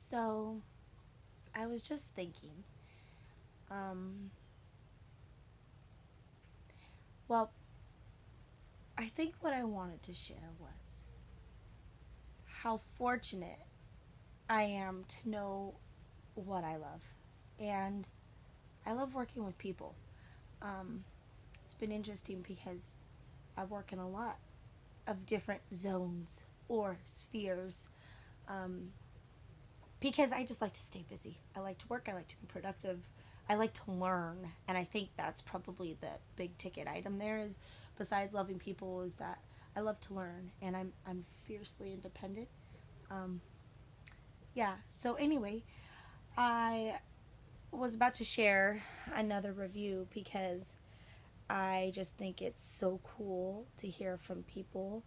So, I was just thinking, um, well, I think what I wanted to share was how fortunate I am to know what I love. And I love working with people. Um, it's been interesting because I work in a lot of different zones or spheres um, because I just like to stay busy. I like to work, I like to be productive, I like to learn. And I think that's probably the big ticket item there is besides loving people is that I love to learn and I'm fiercely independent. Um, yeah, so anyway, I was about to share another review because I just think it's so cool to hear from people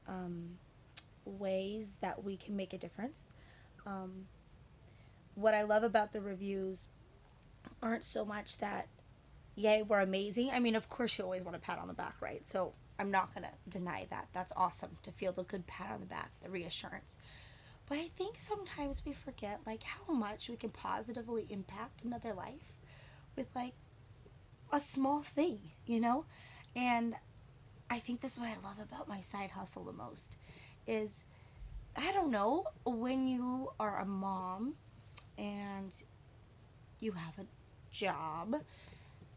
um, ways that we can make a difference. Um, what I love about the reviews aren't so much that, yay, we're amazing. I mean, of course, you always want a pat on the back, right? So I'm not going to deny that. That's awesome to feel the good pat on the back, the reassurance. But I think sometimes we forget like how much we can positively impact another life with like a small thing, you know? And I think that's what I love about my side hustle the most is I don't know, when you are a mom and you have a job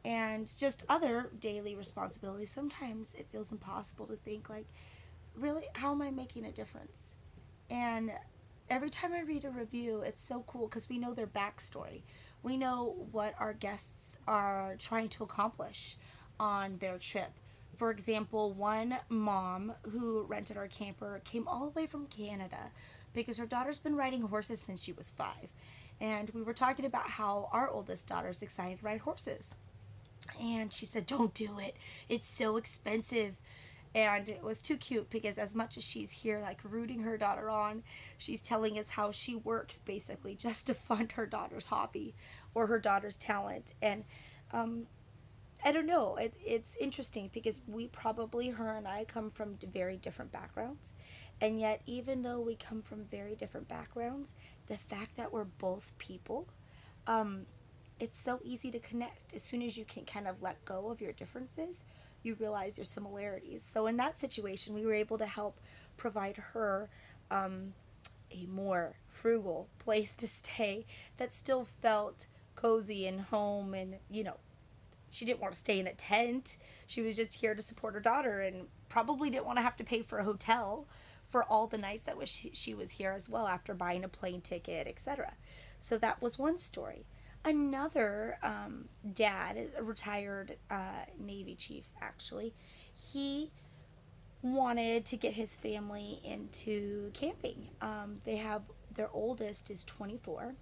and just other daily responsibilities, sometimes it feels impossible to think like, really, how am I making a difference? And every time I read a review, it's so cool because we know their backstory. We know what our guests are trying to accomplish on their trip. For example, one mom who rented our camper came all the way from Canada because her daughter's been riding horses since she was 5. And we were talking about how our oldest daughter's excited to ride horses. And she said, "Don't do it. It's so expensive." And it was too cute because, as much as she's here, like rooting her daughter on, she's telling us how she works basically just to fund her daughter's hobby or her daughter's talent. And um, I don't know. It's interesting because we probably, her and I, come from very different backgrounds. And yet, even though we come from very different backgrounds, the fact that we're both people, um, it's so easy to connect. As soon as you can kind of let go of your differences, you realize your similarities. So, in that situation, we were able to help provide her um, a more frugal place to stay that still felt cozy and home and, she didn't want to stay in a tent. She was just here to support her daughter and probably didn't want to have to pay for a hotel for all the nights that she was here as well after buying a plane ticket, etc. So that was one story. Another dad, a retired Navy chief, actually, he wanted to get his family into camping. They have their oldest is 24,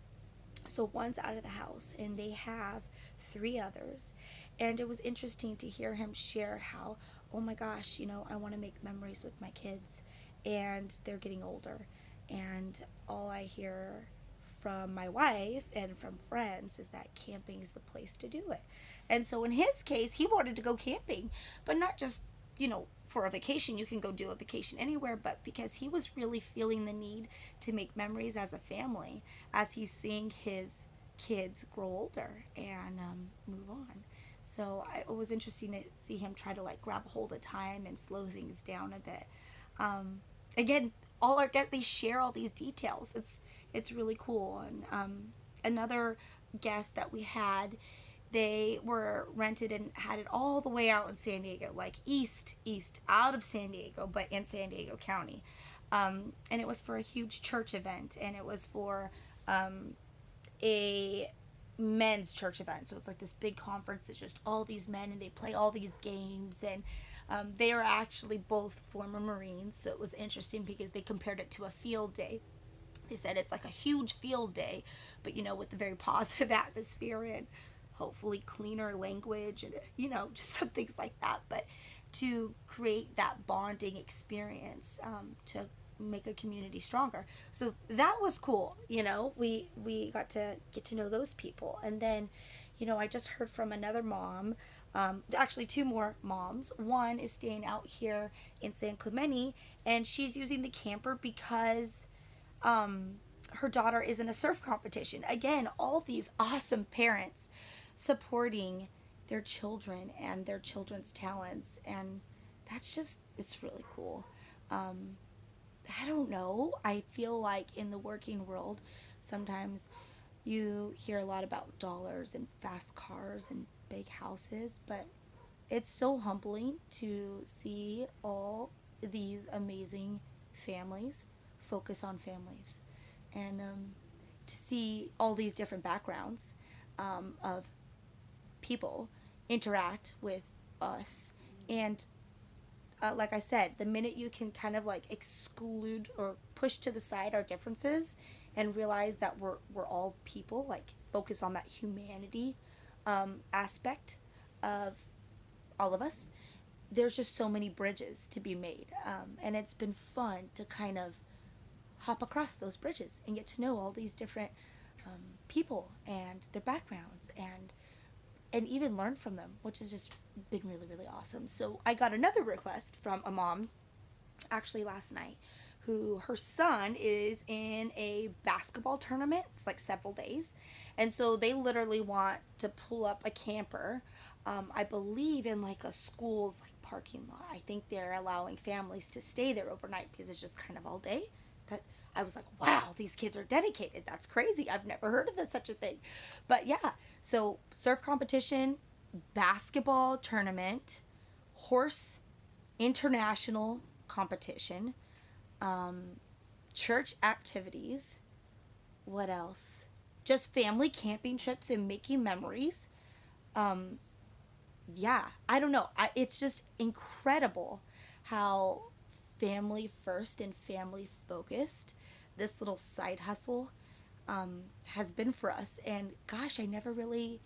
so one's out of the house and they have 3 others. And it was interesting to hear him share how, oh my gosh, I want to make memories with my kids and they're getting older. And all I hear from my wife and from friends is that camping is the place to do it. And so in his case, he wanted to go camping, but not just, for a vacation. You can go do a vacation anywhere, but because he was really feeling the need to make memories as a family as he's seeing his kids grow older and move on. So it was interesting to see him try to like grab a hold of time and slow things down a bit. Again, all our guests, they share all these details. It's really cool. And another guest that we had, they were rented and had it all the way out in San Diego, like east out of San Diego, but in San Diego County. And it was for a huge church event, and it was for a men's church event. So it's like this big conference. It's just all these men, and they play all these games. And they are actually both former Marines. So it was interesting because they compared it to a field day. They said it's like a huge field day, but with a very positive atmosphere and hopefully cleaner language and just some things like that. But to create that bonding experience, to make a community stronger. So that was cool. We got to get to know those people. And then, I just heard from another mom, actually 2 more moms. One is staying out here in San Clemente, and she's using the camper because her daughter is in a surf competition. Again, all these awesome parents supporting their children and their children's talents. And that's just, it's really cool. Um, I don't know. I feel like in the working world, sometimes you hear a lot about dollars and fast cars and big houses, but it's so humbling to see all these amazing families focus on families and to see all these different backgrounds of people interact with us. And like I said, the minute you can kind of like exclude or push to the side our differences and realize that we're all people, like focus on that humanity aspect of all of us, there's just so many bridges to be made. And it's been fun to kind of hop across those bridges and get to know all these different people and their backgrounds and even learn from them, which has just been really, really awesome. So I got another request from a mom actually last night who her son is in a basketball tournament. It's like several days. And so they literally want to pull up a camper, I believe in like a school's like parking lot. I think they're allowing families to stay there overnight because it's just kind of all day. That I was like, wow, these kids are dedicated. That's crazy. I've never heard of this, such a thing. But yeah, so surf competition, basketball tournament, horse international competition, church activities. What else? Just family camping trips and making memories. Um, yeah, I don't know. It's just incredible how family first and family focused this little side hustle has been for us. And gosh, I never really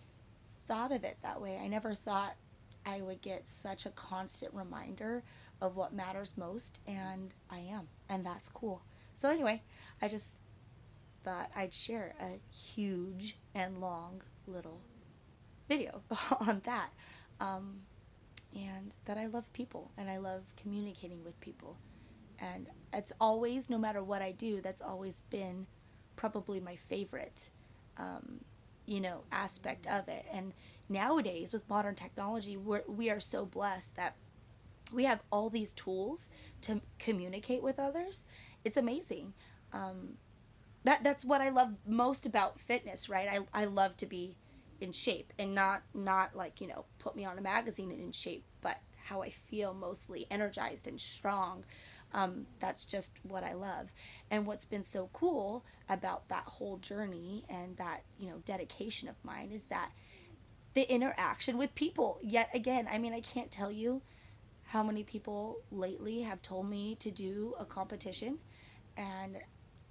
thought of it that way. I never thought I would get such a constant reminder of what matters most, and I am. And that's cool. So, anyway, I just thought I'd share a huge and long little video on that. Um, and that I love people and I love communicating with people. And it's always, no matter what I do, that's always been probably my favorite, aspect of it. And nowadays, with modern technology, we are so blessed that we have all these tools to communicate with others. It's amazing. That's what I love most about fitness, right? I love to be in shape and not like, put me on a magazine and in shape, but how I feel mostly energized and strong. That's just what I love. And what's been so cool about that whole journey and that, dedication of mine is that the interaction with people. Yet again, I mean, I can't tell you how many people lately have told me to do a competition, and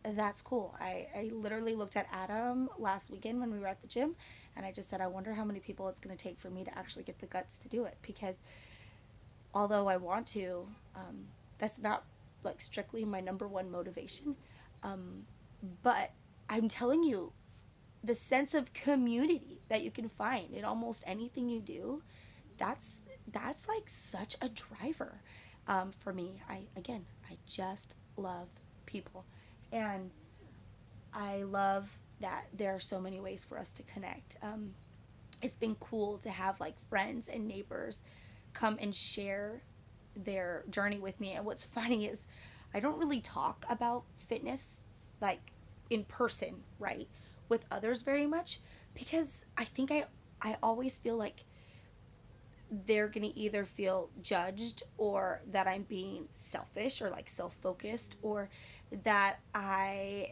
that's cool. I literally looked at Adam last weekend when we were at the gym, and I just said, I wonder how many people it's going to take for me to actually get the guts to do it. Because although I want to, that's not like strictly my number one motivation. But I'm telling you, the sense of community that you can find in almost anything you do, that's that's like such a driver for me. I just love people, and I love that there are so many ways for us to connect. It's been cool to have like friends and neighbors come and share their journey with me. And what's funny is I don't really talk about fitness like in person, right, with others very much because I always feel like they're going to either feel judged or that I'm being selfish or like self focused or that I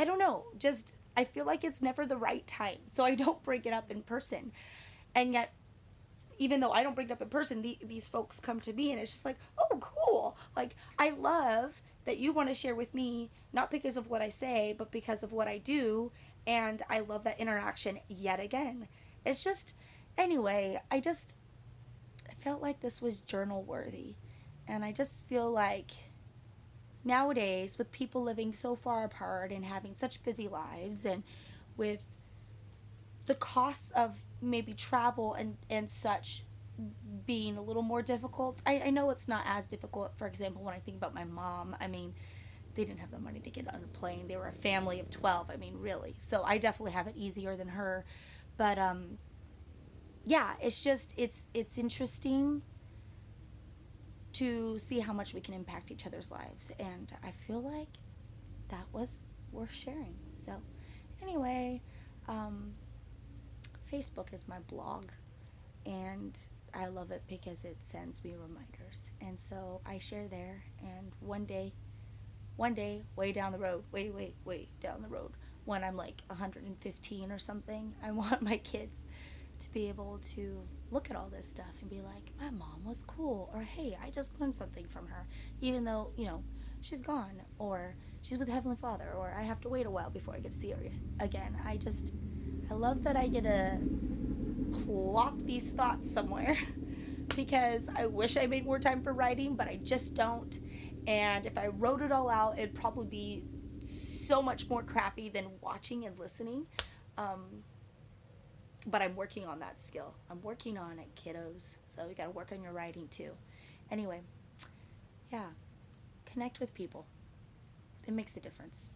don't know, just I feel like it's never the right time. So I don't bring it up in person. And yet, even though I don't bring it up in person, these folks come to me and it's just like, oh, cool. Like, I love that you want to share with me, not because of what I say, but because of what I do. And I love that interaction yet again. It's just, anyway, I felt like this was journal worthy. And I just feel like nowadays, with people living so far apart and having such busy lives, and with the costs of maybe travel and such being a little more difficult. I know it's not as difficult, for example, when I think about my mom. I mean, they didn't have the money to get on a plane. They were a family of 12. I mean, really. So I definitely have it easier than her. But yeah, it's just it's interesting to see how much we can impact each other's lives, and I feel like that was worth sharing. So anyway, um, Facebook is my blog, and I love it because it sends me reminders, and so I share there. And one day, way down the road, way down the road, when I'm like 115 or something, I want my kids to be able to look at all this stuff and be like, my mom was cool, or hey, I just learned something from her, even though, she's gone, or she's with Heavenly Father, or I have to wait a while before I get to see her again. I love that I get to plop these thoughts somewhere because I wish I made more time for writing, but I just don't. And if I wrote it all out, it'd probably be so much more crappy than watching and listening. Um, but I'm working on that skill. I'm working on it, kiddos. So you got to work on your writing too. Anyway, yeah, connect with people. It makes a difference.